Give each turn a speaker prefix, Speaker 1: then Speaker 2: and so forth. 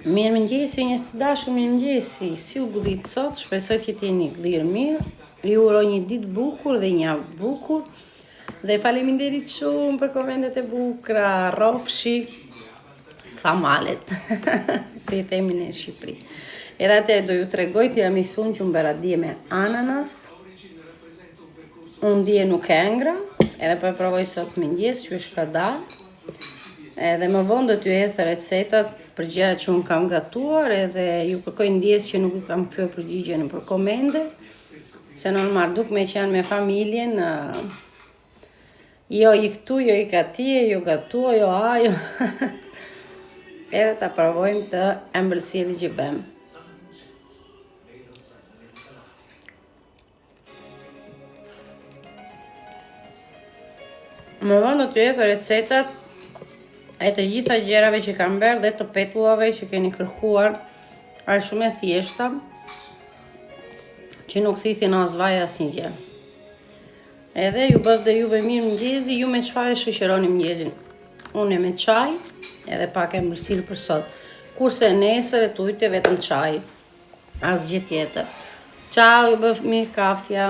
Speaker 1: Mirëmëngjesi, një së dashur, mirëmëngjesi. Si u gëllit sot, shpresoj të jeni gëllirë mirë. Ju uroj një ditë bukur dhe një javë bukur. Dhe faleminderit shumë për komentet e bukura, rrofshi, sa malet, si i themi në Shqipëri. Edhe atë do ju tregoj tiramisun që unë bëra dje me ananas. Unë dje nuk e ngra, edhe po e provoj sot mëngjes që është ka dalë. Edhe më vonë do t'ju hedh recetat për gjërat që unë kam gatuar, edhe ju kërkoj ndjes që nuk ju kam kthyer përgjigje në komente, se normal duk me që janë me familjen, jo i këtu, jo i katije, jo gatua, jo ajo, edhe ta provojmë të ëmbëlsirë që bëm. Më vonë do t'ju hedh recetat e të gjitha gjerave që kam bërë dhe të petullave që keni kërkuar, është shumë e thjeshta, që nuk thithin as vaj as një gjë. Edhe ju bëv dhe juve mirë mëngjesi, ju me çfarë shoqëroni mëngjesin? Unë me çaj, edhe pak ëmbëlsirë për sot. Kurse nesër e tujte vetëm çaj, as gjë tjetër. Ciao, ju bëv mirë kafja.